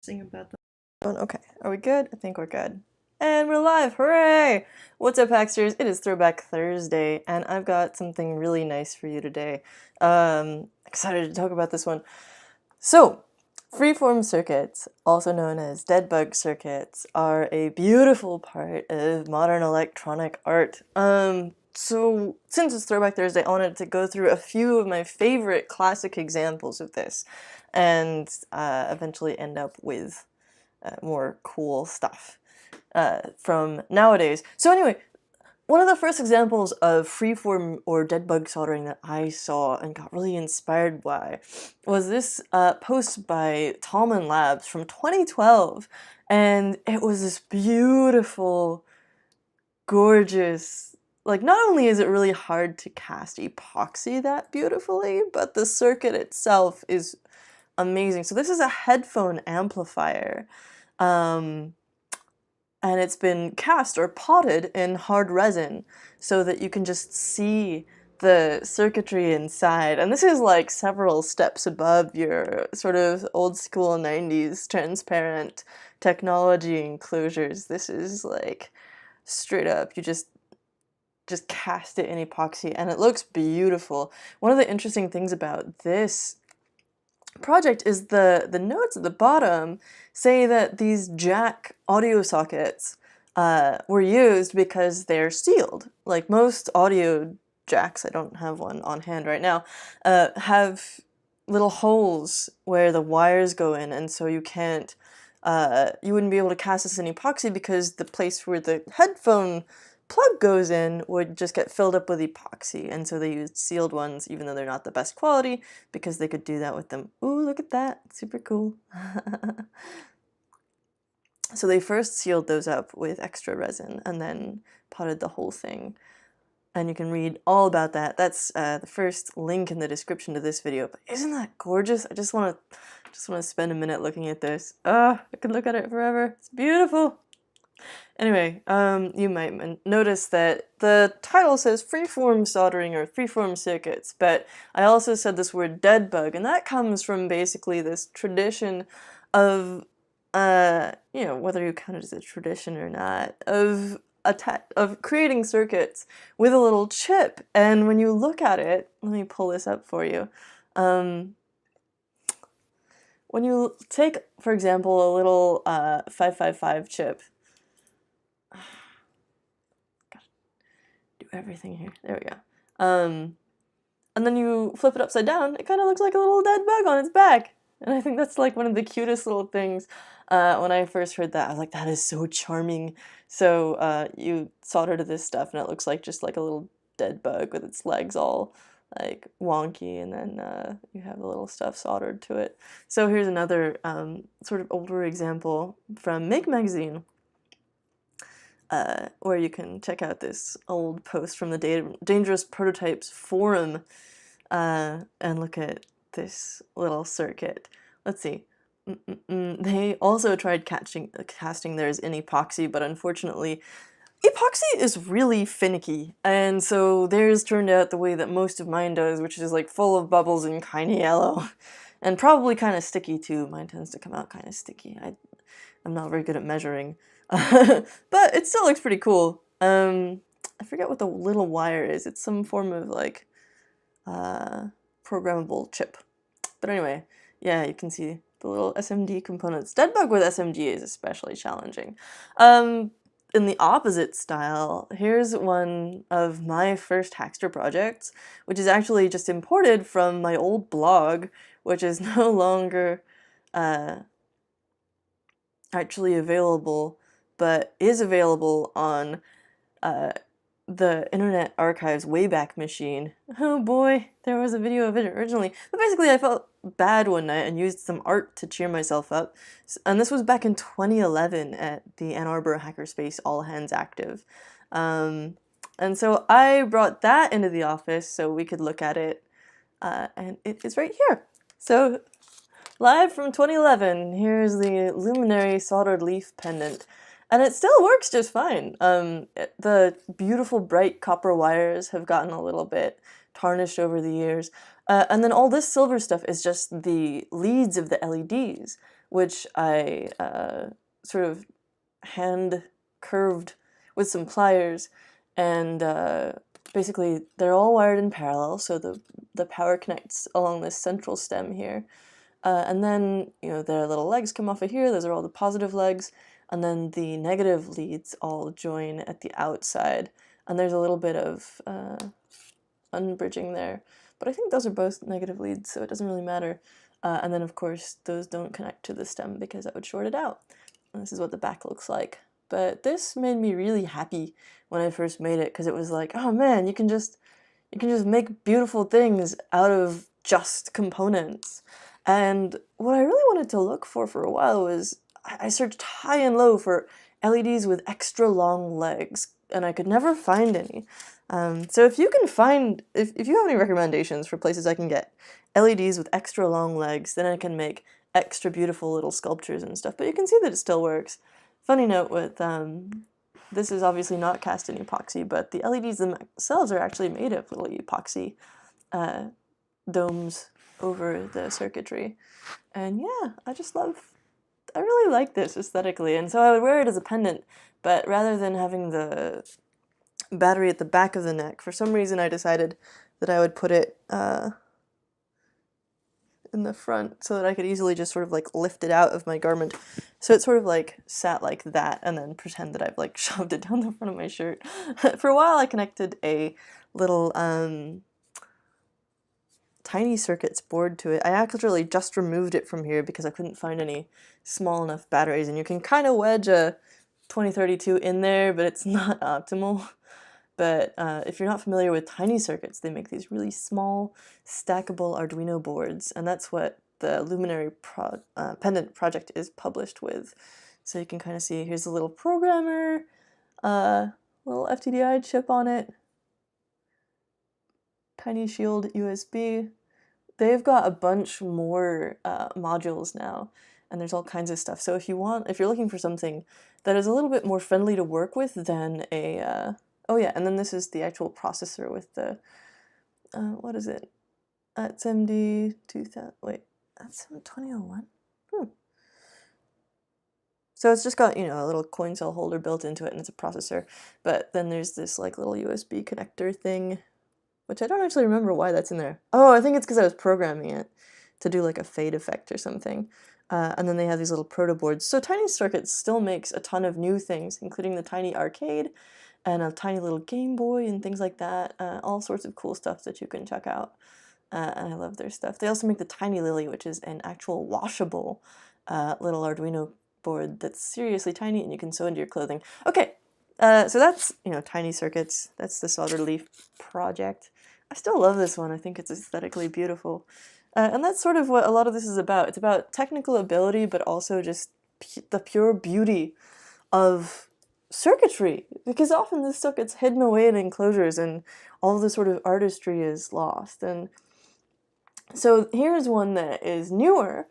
Sing about the okay, are we good? I think we're good. And we're live, hooray! What's up, Hacksters? It is Throwback Thursday, and I've got something really nice for you today. Excited to talk about this one. So, freeform circuits, also known as dead bug circuits, are a beautiful part of modern electronic art. So since it's Throwback Thursday, I wanted to go through a few of my favorite classic examples of this, and eventually end up with more cool stuff from nowadays. So anyway, one of the first examples of freeform or dead bug soldering that I saw and got really inspired by was this post by Tallman Labs from 2012, and it was this beautiful, gorgeous, like, not only is it really hard to cast epoxy that beautifully, but the circuit itself is amazing. So this is a headphone amplifier, and it's been cast or potted in hard resin so that you can just see the circuitry inside. And this is like several steps above your sort of old school 90s transparent technology enclosures. This is like straight up, you just cast it in epoxy and it looks beautiful. One of the interesting things about this project is the notes at the bottom say that these jack audio sockets were used because they're sealed. Like most audio jacks, I don't have one on hand right now, have little holes where the wires go in, and so you can't, you wouldn't be able to cast this in epoxy because the place where the headphone plug goes in would just get filled up with epoxy, and so they used sealed ones, even though they're not the best quality, because they could do that with them. Ooh, look at that, super cool. So they first sealed those up with extra resin and then potted the whole thing. And you can read all about that. That's the first link in the description to this video. But isn't that gorgeous? I just want to spend a minute looking at this. I could look at it forever. It's beautiful. Anyway, you might notice that the title says freeform soldering or freeform circuits, but I also said this word dead bug, and that comes from basically this tradition of, you know, whether you count it as a tradition or not, of creating circuits with a little chip. And when you look at it, let me pull this up for you. When you take, for example, a little 555 chip, everything here. There we go. And then you flip it upside down, it kind of looks like a little dead bug on its back. And I think that's like one of the cutest little things. When I first heard that, I was like, that is so charming. So you solder to this stuff and it looks like just like a little dead bug with its legs all like wonky, and then you have the little stuff soldered to it. So here's another sort of older example from Make Magazine. Where you can check out this old post from the Dangerous Prototypes forum and look at this little circuit. Let's see. They also tried casting theirs in epoxy, but unfortunately, epoxy is really finicky, and so theirs turned out the way that most of mine does, which is like full of bubbles and kind of yellow, and probably kind of sticky too. Mine tends to come out kind of sticky. I'm not very good at measuring. But it still looks pretty cool. I forget what the little wire is. It's some form of like programmable chip. But anyway, yeah, you can see the little SMD components. Dead bug with SMG is especially challenging. In the opposite style, here's one of my first Hackster projects, which is actually just imported from my old blog, which is no longer actually available, but is available on the Internet Archive's Wayback Machine. Oh boy, there was a video of it originally. But basically I felt bad one night and used some art to cheer myself up. And this was back in 2011 at the Ann Arbor Hackerspace All Hands Active. And so I brought that into the office so we could look at it, and it is right here. So live from 2011, here's the Luminary soldered leaf pendant. And it still works just fine. The beautiful bright copper wires have gotten a little bit tarnished over the years. And then all this silver stuff is just the leads of the LEDs, which I sort of hand curved with some pliers, and basically they're all wired in parallel, so the power connects along this central stem here. And then, you know, their little legs come off of here, those are all the positive legs, and then the negative leads all join at the outside, and there's a little bit of unbridging there, but I think those are both negative leads, so it doesn't really matter. And then, of course, those don't connect to the stem because that would short it out. And this is what the back looks like. But this made me really happy when I first made it, because it was like, oh man, you can just make beautiful things out of just components. And what I really wanted to look for a while was, I searched high and low for LEDs with extra long legs, and I could never find any. So if you can find, if you have any recommendations for places I can get LEDs with extra long legs, then I can make extra beautiful little sculptures and stuff. But you can see that it still works. Funny note with, this is obviously not cast in epoxy, but the LEDs themselves are actually made of little epoxy domes over the circuitry. And yeah, I really like this aesthetically, and so I would wear it as a pendant, but rather than having the battery at the back of the neck, for some reason I decided that I would put it in the front so that I could easily just sort of like lift it out of my garment. So it sort of like sat like that, and then pretend that I've like shoved it down the front of my shirt. For a while I connected a little tiny circuits board to it. I actually just removed it from here because I couldn't find any small enough batteries, and you can kind of wedge a 2032 in there, but it's not optimal. But if you're not familiar with tiny circuits, they make these really small, stackable Arduino boards, and that's what the Luminary pendant project is published with. So you can kind of see, here's a little programmer, little FTDI chip on it, tiny shield USB. They've got a bunch more modules now, and there's all kinds of stuff. So if you're looking for something that is a little bit more friendly to work with than a oh yeah, and then this is the actual processor with the, what is it? That's MD 2000, wait, that's 2001? So it's just got, you know, a little coin cell holder built into it, and it's a processor. But then there's this like little USB connector thing, which I don't actually remember why that's in there. Oh, I think it's because I was programming it to do like a fade effect or something. And then they have these little proto boards. So Tiny Circuits still makes a ton of new things, including the Tiny Arcade, and a tiny little Game Boy and things like that. All sorts of cool stuff that you can check out. And I love their stuff. They also make the Tiny Lily, which is an actual washable little Arduino board that's seriously tiny and you can sew into your clothing. Okay, so that's, you know, Tiny Circuits. That's the Soldered Leaf project. I still love this one. I think it's aesthetically beautiful. And that's sort of what a lot of this is about. It's about technical ability, but also just the pure beauty of circuitry, because often this stuff gets hidden away in enclosures and all the sort of artistry is lost. And so here's one that is newer,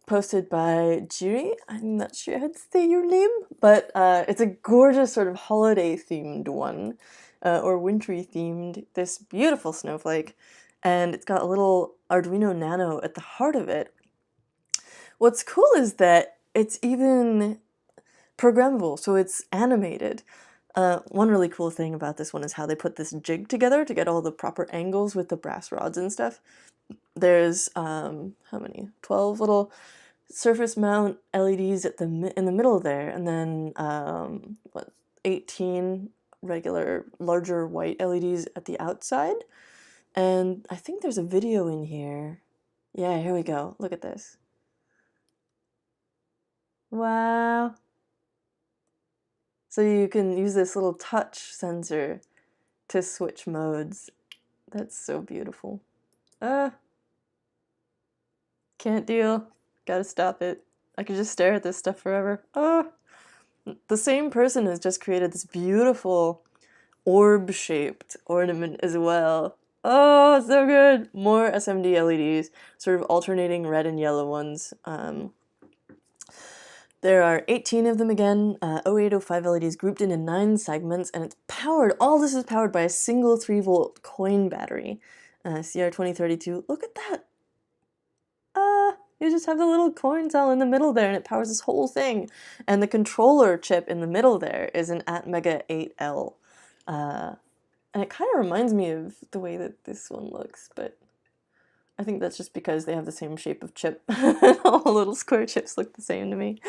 posted by Jiri. I'm not sure how to say your name, but it's a gorgeous sort of holiday themed one, or wintry themed, this beautiful snowflake, and it's got a little Arduino Nano at the heart of it. What's cool is that it's even programmable, so it's animated. One really cool thing about this one is how they put this jig together to get all the proper angles with the brass rods and stuff. There's, how many? 12 little surface mount LEDs in the middle there, and then, 18 regular, larger white LEDs at the outside. And I think there's a video in here. Yeah, here we go. Look at this. Wow. So you can use this little touch sensor to switch modes. That's so beautiful. Can't deal. Gotta stop it. I could just stare at this stuff forever. The same person has just created this beautiful orb-shaped ornament as well. Oh, so good! More SMD LEDs, sort of alternating red and yellow ones. There are 18 of them again, 0805 LEDs grouped into 9 segments, and it's powered, all this is powered by a single 3-volt coin battery. CR2032, look at that! You just have the little coin cell in the middle there, and it powers this whole thing. And the controller chip in the middle there is an Atmega 8L. And it kind of reminds me of the way that this one looks, but I think that's just because they have the same shape of chip. All the little square chips look the same to me.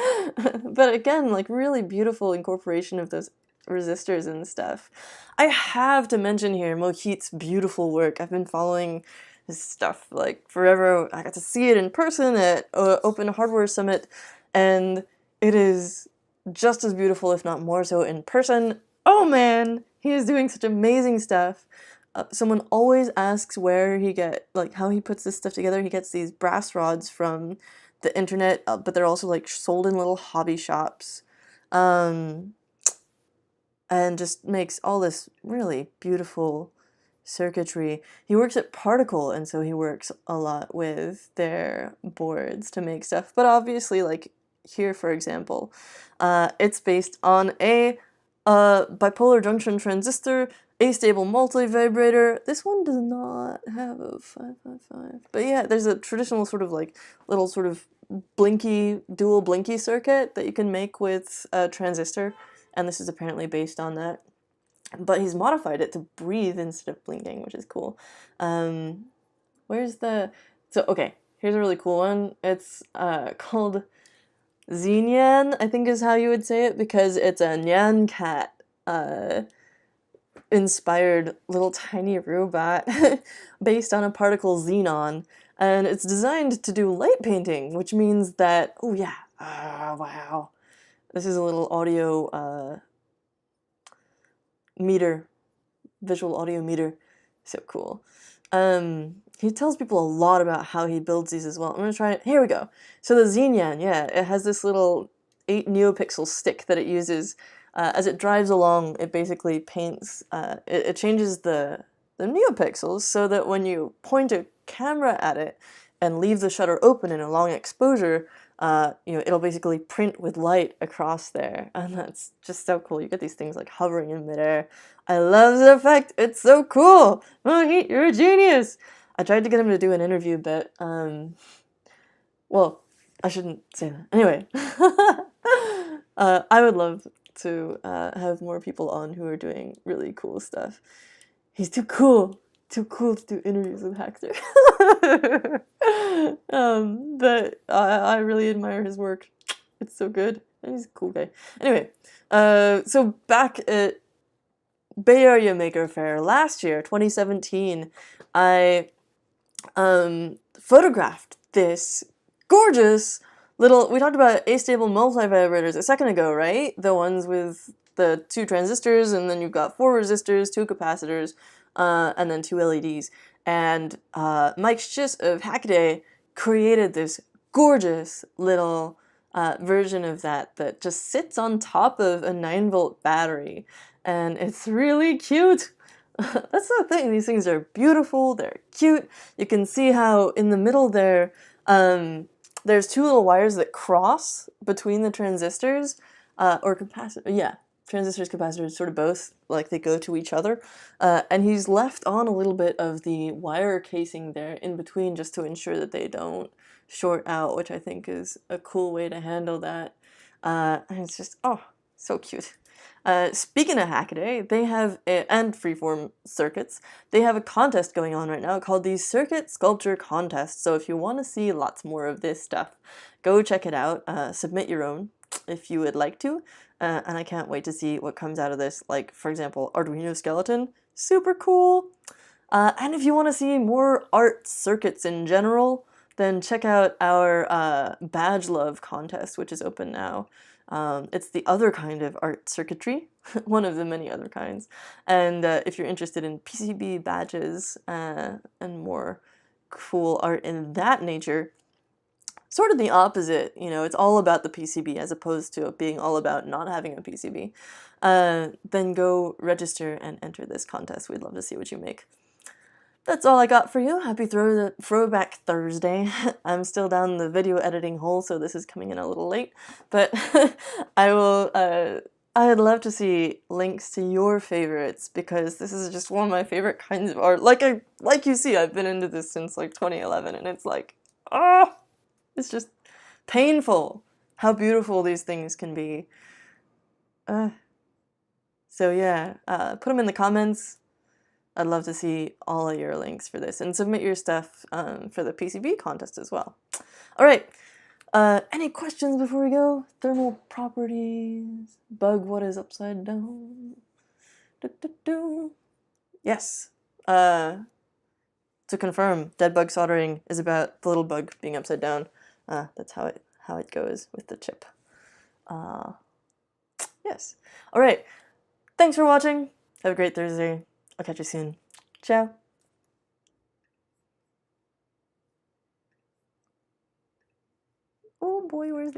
But again, like really beautiful incorporation of those resistors and stuff. I have to mention here Mohit's beautiful work. I've been following his stuff like forever. I got to see it in person at Open Hardware Summit, and it is just as beautiful, if not more so, in person. Oh man, he is doing such amazing stuff. Someone always asks where he like how he puts this stuff together. He gets these brass rods from the internet, but they're also like sold in little hobby shops. And just makes all this really beautiful circuitry. He works at Particle, and so he works a lot with their boards to make stuff. But obviously, like here, for example, it's based on a bipolar junction transistor, astable multivibrator. This one does not have a 555. But yeah, there's a traditional sort of like little sort of blinky, dual blinky circuit that you can make with a transistor. And this is apparently based on that. But he's modified it to breathe instead of blinking, which is cool. Where's the... So, okay, here's a really cool one. It's called Xenyan, I think is how you would say it, because it's a Nyan cat inspired little tiny robot based on a particle xenon. And it's designed to do light painting, which means that... Oh, yeah. Wow. This is a little audio meter, visual audio meter. So cool. He tells people a lot about how he builds these as well. I'm gonna try it. Here we go. So the Xenyan, yeah, it has this little 8 neopixel stick that it uses. As it drives along, it basically paints, it changes the neopixels so that when you point a camera at it and leave the shutter open in a long exposure, it'll basically print with light across there, and that's just so cool. You get these things like hovering in midair. I love the effect. It's so cool. Mohit, you're a genius. I tried to get him to do an interview, but well, I shouldn't say that. Anyway, I would love to have more people on who are doing really cool stuff. He's too cool. Too cool to do interviews with Hackster. But I really admire his work. It's so good. And he's a cool guy. Anyway, so back at Bay Area Maker Faire last year, 2017, I photographed this gorgeous little... We talked about astable multivibrators a second ago, right? The ones with the 2 transistors, and then you've got 4 resistors, 2 capacitors, and then 2 LEDs. And Mike Schiss of Hackaday created this gorgeous little version of that just sits on top of a 9-volt battery. And it's really cute. That's the thing. These things are beautiful. They're cute. You can see how in the middle there, there's 2 little wires that cross between the transistors, or capacitor. Yeah. Transistors, capacitors, sort of both, like they go to each other. And he's left on a little bit of the wire casing there in between just to ensure that they don't short out, which I think is a cool way to handle that. And it's just, oh, so cute. Speaking of Hackaday, they have, and Freeform Circuits, they have a contest going on right now called the Circuit Sculpture Contest. So if you want to see lots more of this stuff, go check it out. Submit your own if you would like to. And I can't wait to see what comes out of this. Like, for example, Arduino skeleton, super cool. And if you want to see more art circuits in general, then check out our Badge Love contest, which is open now. It's the other kind of art circuitry, one of the many other kinds. And if you're interested in PCB badges and more cool art in that nature, sort of the opposite, it's all about the PCB as opposed to it being all about not having a PCB, then go register and enter this contest. We'd love to see what you make. That's all I got for you. Happy Throwback Thursday. I'm still down the video editing hole, so this is coming in a little late, but I'd love to see links to your favorites, because this is just one of my favorite kinds of art. Like you see, I've been into this since like 2011, and it's like, oh, It's just painful how beautiful these things can be. So yeah, put them in the comments. I'd love to see all of your links for this, and submit your stuff for the PCB contest as well. All right. Any questions before we go? Thermal properties. Bug what is upside down? Yes. To confirm, dead bug soldering is about the little bug being upside down. That's how it goes with the chip. Yes. All right. Thanks for watching. Have a great Thursday. I'll catch you soon. Ciao. Oh boy, where's the